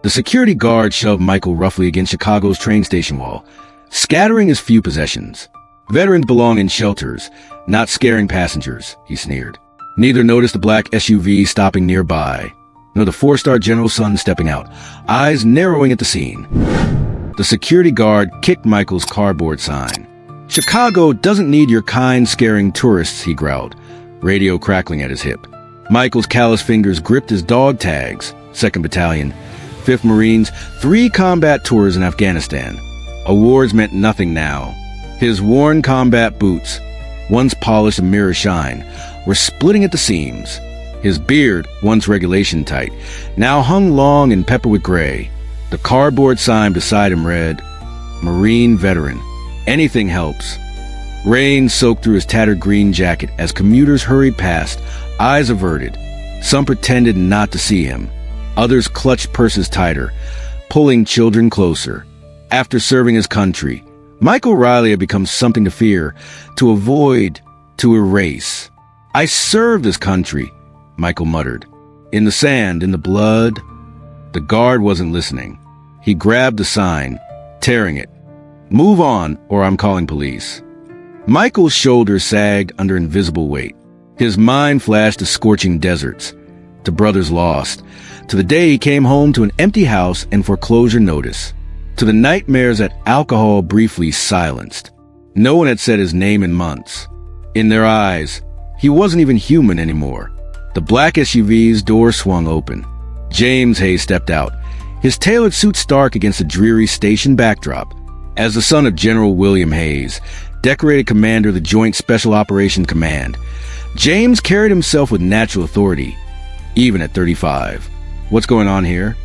The security guard shoved Michael roughly against Chicago's train station wall, scattering his few possessions. Veterans belong in shelters, not scaring passengers, he sneered. Neither noticed the black SUV stopping nearby, nor the four-star general's son stepping out, eyes narrowing at the scene. The security guard kicked Michael's cardboard sign. Chicago doesn't need your kind, scaring tourists, he growled, radio crackling at his hip. Michael's callous fingers gripped his dog tags, 2nd Battalion, 5th Marines, 3 combat tours in Afghanistan. Awards meant nothing now. His worn combat boots, once polished a mirror shine, were splitting at the seams. His beard, once regulation tight, now hung long and peppered with gray. The cardboard sign beside him read, Marine Veteran. Anything helps. Rain soaked through his tattered green jacket as commuters hurried past, eyes averted. Some pretended not to see him. Others clutched purses tighter, pulling children closer. After serving his country, Michael Riley had become something to fear, to avoid, to erase. I served this country, Michael muttered. In the sand, in the blood. The guard wasn't listening. He grabbed the sign, tearing it. Move on, or I'm calling police. Michael's shoulders sagged under invisible weight. His mind flashed to scorching deserts, to brothers lost, to the day he came home to an empty house and foreclosure notice, to the nightmares that alcohol briefly silenced. No one had said his name in months. In their eyes, he wasn't even human anymore. The black SUV's door swung open. James Hayes stepped out, his tailored suit stark against the dreary station backdrop. As the son of General William Hayes, decorated commander of the Joint Special Operations Command, James carried himself with natural authority, even at 35. What's going on here?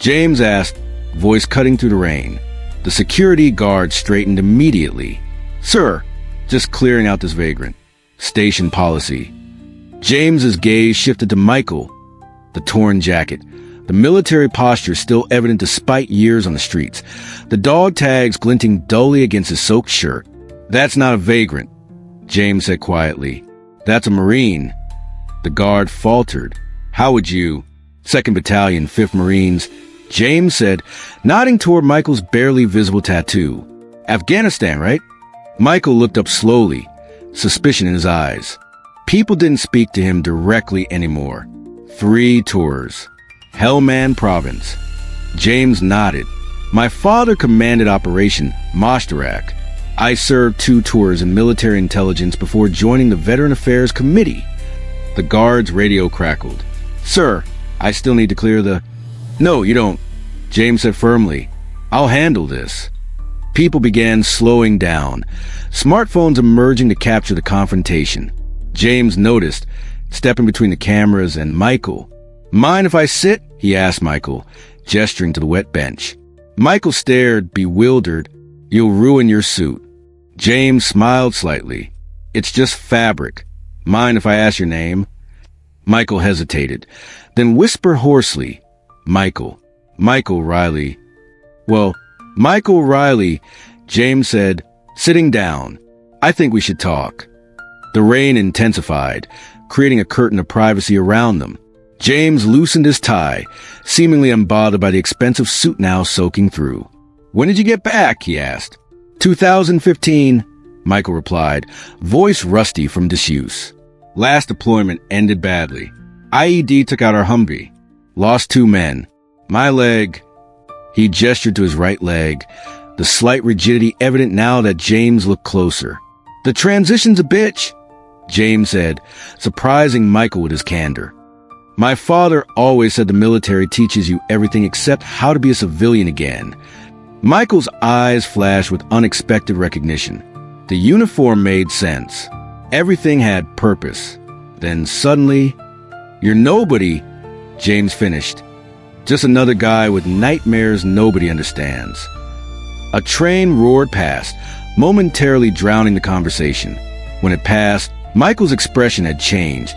James asked, voice cutting through the rain. The security guard straightened immediately. Sir, just clearing out this vagrant. Station policy. James's gaze shifted to Michael, the torn jacket, the military posture still evident despite years on the streets, the dog tags glinting dully against his soaked shirt. That's not a vagrant, James said quietly. That's a Marine. The guard faltered. How would you? 2nd Battalion, 5th Marines, James said, nodding toward Michael's barely visible tattoo. Afghanistan, right? Michael looked up slowly, suspicion in his eyes. People didn't speak to him directly anymore. 3 tours. Helmand Province. James nodded. My father commanded Operation Moshtarak. I served 2 tours in military intelligence before joining the Veteran Affairs Committee. The guard's radio crackled. Sir, I still need to clear the... No, you don't, James said firmly. I'll handle this. People began slowing down, smartphones emerging to capture the confrontation. James noticed, stepping between the cameras and Michael. Mind if I sit? He asked Michael, gesturing to the wet bench. Michael stared, bewildered. You'll ruin your suit. James smiled slightly. It's just fabric. Mind if I ask your name? Michael hesitated, then whispered hoarsely, Michael Riley. Well, Michael Riley, James said, sitting down. I think we should talk. The rain intensified, creating a curtain of privacy around them. James loosened his tie, seemingly unbothered by the expensive suit now soaking through. When did you get back? He asked. 2015, Michael replied, voice rusty from disuse. Last deployment ended badly. IED took out our Humvee. Lost 2 men. My leg. He gestured to his right leg, the slight rigidity evident now that James looked closer. The transition's a bitch, James said, surprising Michael with his candor. My father always said the military teaches you everything except how to be a civilian again. Michael's eyes flashed with unexpected recognition. The uniform made sense. Everything had purpose. Then suddenly, you're nobody, James finished. Just another guy with nightmares nobody understands. A train roared past, momentarily drowning the conversation. When it passed, Michael's expression had changed,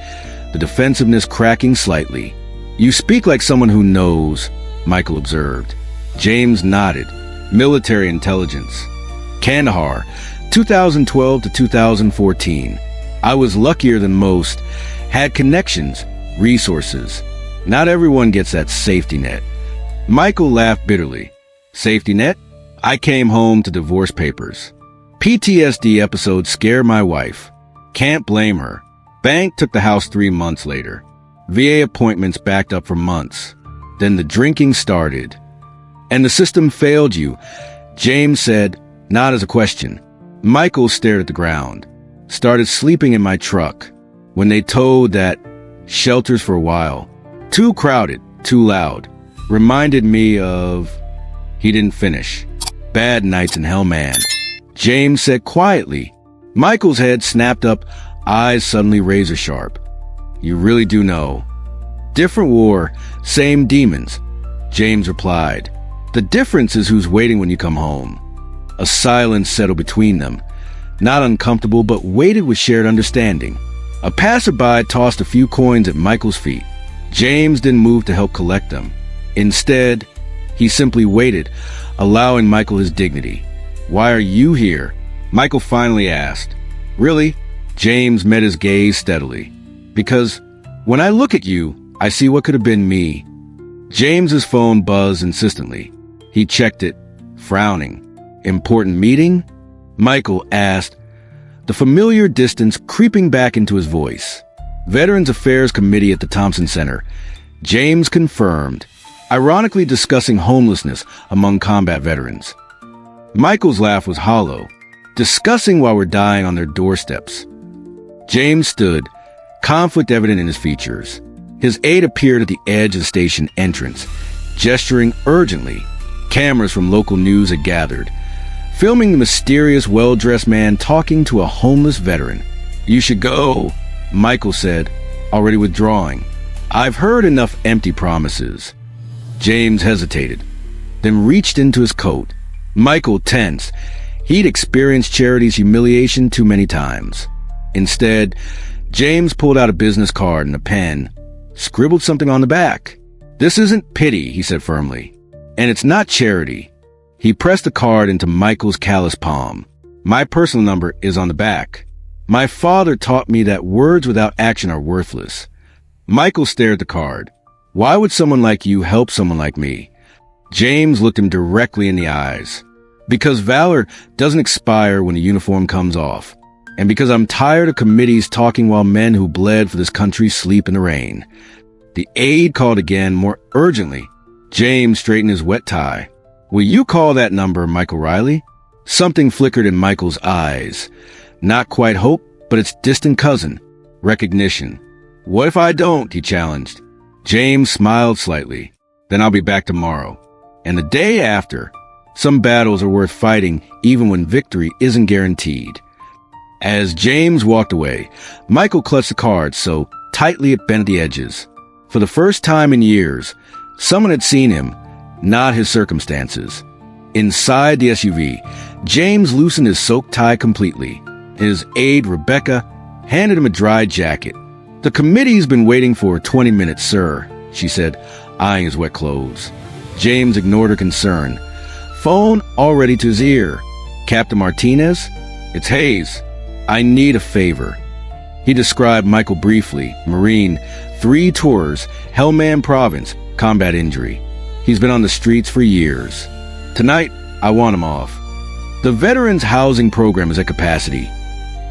the defensiveness cracking slightly. You speak like someone who knows, Michael observed. James nodded. Military intelligence. Kandahar, 2012 to 2014. I was luckier than most, had connections, resources. Not everyone gets that safety net. Michael laughed bitterly. Safety net? I came home to divorce papers. PTSD episode scared my wife. Can't blame her. Bank took the house 3 months later. VA appointments backed up for months. Then the drinking started. And the system failed you, James said, not as a question. Michael stared at the ground. Started sleeping in my truck. When they towed that, shelters for a while. Too crowded, too loud. Reminded me of... He didn't finish. Bad nights in hell, man. James said quietly. Michael's head snapped up, eyes suddenly razor sharp. You really do know. Different war, same demons, James replied. The difference is who's waiting when you come home. A silence settled between them. Not uncomfortable, but weighted with shared understanding. A passerby tossed a few coins at Michael's feet. James didn't move to help collect them. Instead, he simply waited, allowing Michael his dignity. Why are you here? Michael finally asked. Really? James met his gaze steadily. Because when I look at you, I see what could have been me. James's phone buzzed insistently. He checked it, frowning. Important meeting? Michael asked, the familiar distance creeping back into his voice. Veterans Affairs Committee at the Thompson Center. James confirmed, ironically discussing homelessness among combat veterans. Michael's laugh was hollow. Discussing while we're dying on their doorsteps. James stood, conflict evident in his features. His aide appeared at the edge of the station entrance, gesturing urgently. Cameras from local news had gathered, filming the mysterious, well-dressed man talking to a homeless veteran. You should go, Michael said, already withdrawing. I've heard enough empty promises. James hesitated, then reached into his coat. Michael tensed. He'd experienced Charity's humiliation too many times. Instead, James pulled out a business card and a pen, scribbled something on the back. This isn't pity, he said firmly. And it's not charity. He pressed the card into Michael's calloused palm. My personal number is on the back. My father taught me that words without action are worthless. Michael stared at the card. Why would someone like you help someone like me? James looked him directly in the eyes. Because valor doesn't expire when the uniform comes off. And because I'm tired of committees talking while men who bled for this country sleep in the rain. The aide called again, more urgently. James straightened his wet tie. Will you call that number, Michael Riley? Something flickered in Michael's eyes. Not quite hope, but its distant cousin. Recognition. What if I don't? He challenged. James smiled slightly. Then I'll be back tomorrow. And the day after. Some battles are worth fighting even when victory isn't guaranteed. As James walked away, Michael clutched the card so tightly it bent at the edges. For the first time in years, someone had seen him, not his circumstances. Inside the SUV, James loosened his soaked tie completely. His aide, Rebecca, handed him a dry jacket. The committee's been waiting for 20 minutes, sir, she said, eyeing his wet clothes. James ignored her concern. Phone already to his ear. Captain Martinez? It's Hayes. I need a favor. He described Michael briefly. Marine, 3 tours, Hellman Province, combat injury. He's been on the streets for years. Tonight, I want him off. The Veterans Housing Program is at capacity.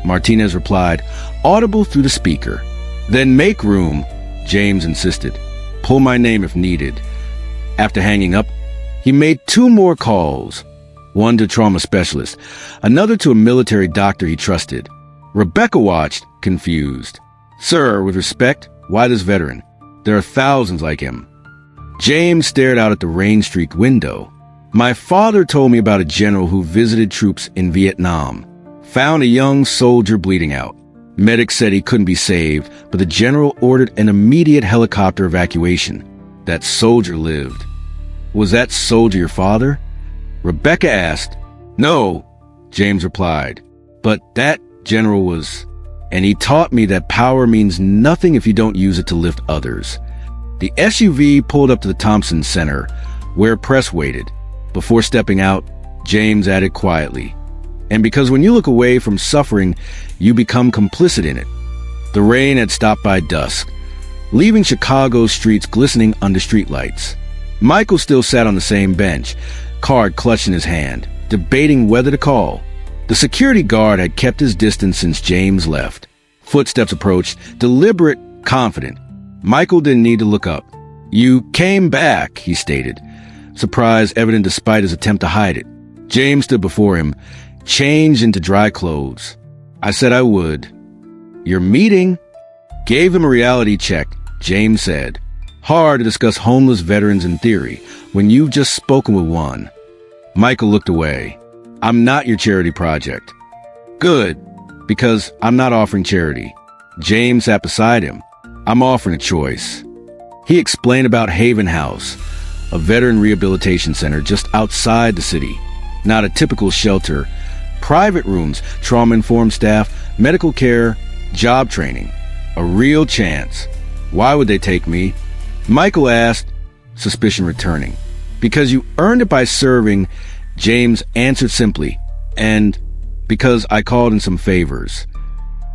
Martinez replied, audible through the speaker. Then make room, James insisted. Pull my name if needed. After hanging up, he made 2 more calls. One to trauma specialist, another to a military doctor he trusted. Rebecca watched, confused. Sir, with respect, why this veteran? There are thousands like him. James stared out at the rain-streaked window. My father told me about a general who visited troops in Vietnam. Found a young soldier bleeding out. Medics said he couldn't be saved, but the general ordered an immediate helicopter evacuation. That soldier lived. Was that soldier your father? Rebecca asked. No, James replied. But that general was... And he taught me that power means nothing if you don't use it to lift others. The SUV pulled up to the Thompson Center, where press waited. Before stepping out, James added quietly. And because when you look away from suffering, you become complicit in it. The rain had stopped by dusk, leaving Chicago's streets glistening under streetlights. Michael still sat on the same bench, card clutched in his hand, debating whether to call. The security guard had kept his distance since James left. Footsteps approached, deliberate, confident. Michael didn't need to look up. "You came back," he stated, surprise evident despite his attempt to hide it. James stood before him, changed into dry clothes. "I said I would." "Your meeting?" Gave him a reality check, James said. "Hard to discuss homeless veterans in theory when you've just spoken with one." Michael looked away. "I'm not your charity project." "Good, because I'm not offering charity." James sat beside him. "I'm offering a choice." He explained about Haven House, a veteran rehabilitation center just outside the city. Not a typical shelter. Private rooms, trauma-informed staff, medical care, job training. A real chance. "Why would they take me?" Michael asked, suspicion returning. "Because you earned it by serving," James answered simply, "and because I called in some favors."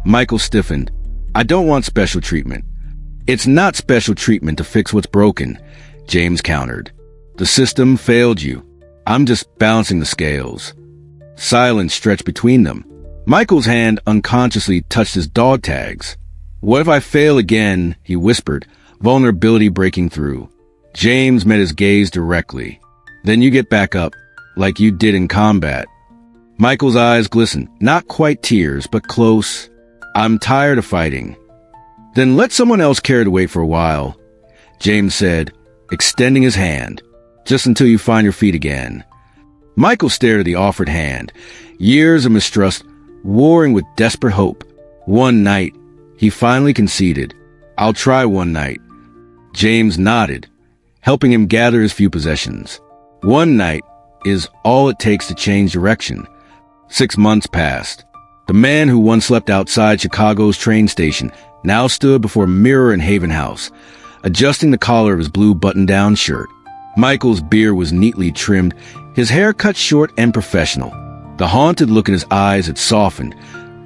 Michael stiffened. "I don't want special treatment." "It's not special treatment to fix what's broken," James countered. "The system failed you. I'm just balancing the scales." Silence stretched between them. Michael's hand unconsciously touched his dog tags. "What if I fail again?" he whispered, vulnerability breaking through. James met his gaze directly. "Then you get back up, like you did in combat." Michael's eyes glistened, not quite tears, but close. "I'm tired of fighting." "Then let someone else carry the weight for a while," James said, extending his hand, "just until you find your feet again." Michael stared at the offered hand, years of mistrust warring with desperate hope. One night, he finally conceded. "I'll try one night." James nodded, helping him gather his few possessions. One night is all it takes to change direction. 6 months passed. The man who once slept outside Chicago's train station now stood before a mirror in Haven House, adjusting the collar of his blue button-down shirt. Michael's beard was neatly trimmed, his hair cut short and professional. The haunted look in his eyes had softened,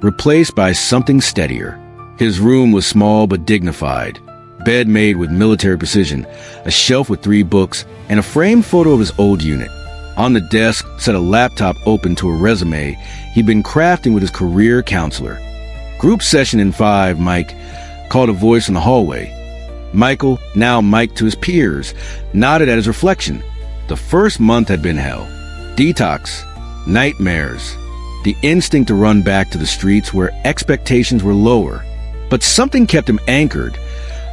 replaced by something steadier. His room was small but dignified. Bed made with military precision, a shelf with 3 books, and a framed photo of his old unit. On the desk sat a laptop open to a resume he'd been crafting with his career counselor. "Group session in 5, Mike," called a voice in the hallway. Michael, now Mike to his peers, nodded at his reflection. The first month had been hell. Detox, nightmares, the instinct to run back to the streets where expectations were lower. But something kept him anchored.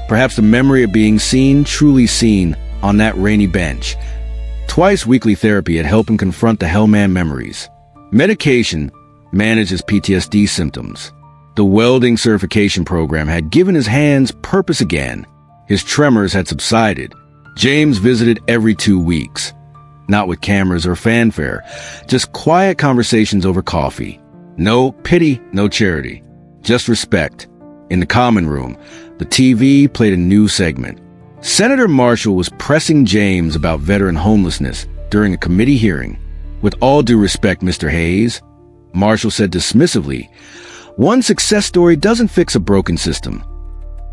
Perhaps the memory of being seen, truly seen, on that rainy bench. Twice weekly therapy had helped him confront the Hellman memories. Medication managed his PTSD symptoms. The welding certification program had given his hands purpose again. His tremors had subsided. James visited every 2 weeks. Not with cameras or fanfare, just quiet conversations over coffee. No pity, no charity, just respect. In the common room, the TV played a new segment. Senator Marshall was pressing James about veteran homelessness during a committee hearing. "With all due respect, Mr. Hayes," Marshall said dismissively, "one success story doesn't fix a broken system."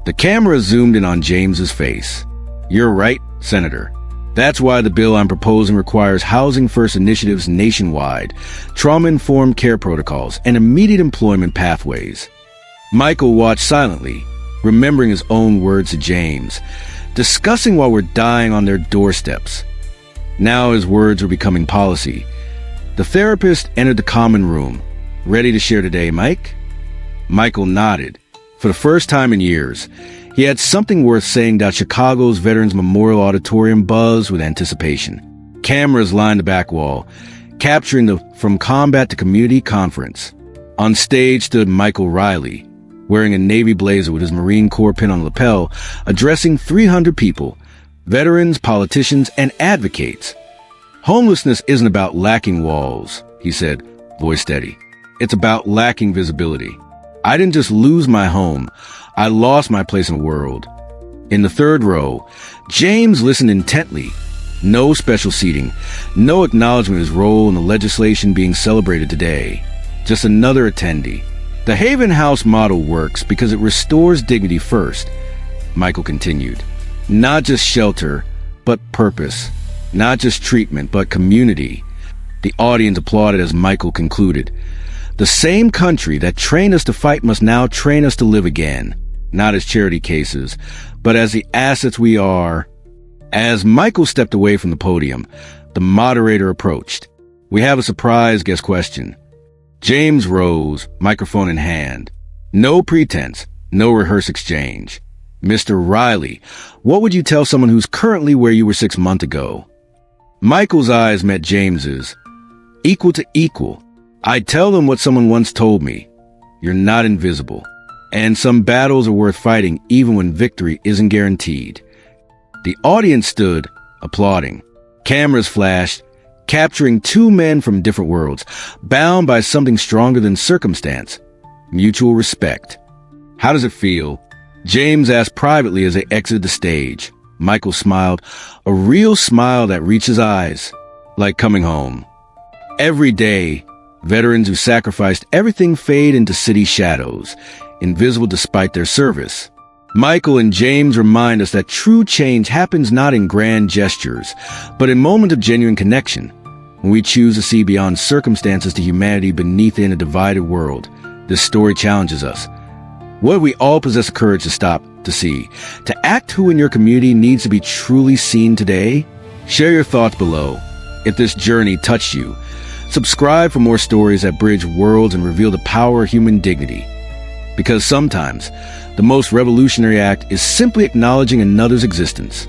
The camera zoomed in on James's face. "You're right, Senator. That's why the bill I'm proposing requires housing first initiatives nationwide, trauma-informed care protocols, and immediate employment pathways." Michael watched silently, remembering his own words to James, discussing while we're dying on their doorsteps. Now his words were becoming policy. The therapist entered the common room. "Ready to share today, Mike?" Michael nodded. For the first time in years, he had something worth saying that Chicago's Veterans Memorial Auditorium buzzed with anticipation. Cameras lined the back wall, capturing the From Combat to Community conference. On stage stood Michael Riley, wearing a Navy blazer with his Marine Corps pin on the lapel, addressing 300 people, veterans, politicians, and advocates. "Homelessness isn't about lacking walls," he said, voice steady. "It's about lacking visibility. I didn't just lose my home, I lost my place in the world." In the third row, James listened intently. No special seating, no acknowledgement of his role in the legislation being celebrated today. Just another attendee. "The Haven House model works because it restores dignity first," Michael continued. "Not just shelter, but purpose. Not just treatment, but community. The audience applauded as Michael concluded. The same country that trained us to fight must now train us to live again. Not as charity cases, but as the assets we are. As Michael stepped away from the podium, the moderator approached. We have a surprise guest question. James rose, microphone in hand. No pretense, no rehearsed exchange. Mr. Riley, what would you tell someone who's currently where you were 6 months ago? Michael's eyes met James's. Equal to equal. I'd tell them what someone once told me. You're not invisible. And some battles are worth fighting even when victory isn't guaranteed. The audience stood, applauding. Cameras flashed, capturing two men from different worlds, bound by something stronger than circumstance. Mutual respect. How does it feel? James asked privately as they exited the stage. Michael smiled, a real smile that reached his eyes, like coming home. Every day, veterans who sacrificed everything fade into city shadows, invisible despite their service. Michael and James remind us that true change happens not in grand gestures, but in moments of genuine connection. When we choose to see beyond circumstances to humanity beneath in a divided world, this story challenges us. What if we all possess the courage to stop, to see, to act? Who in your community needs to be truly seen today? Share your thoughts below. If this journey touched you, subscribe for more stories that bridge worlds and reveal the power of human dignity. Because sometimes, the most revolutionary act is simply acknowledging another's existence.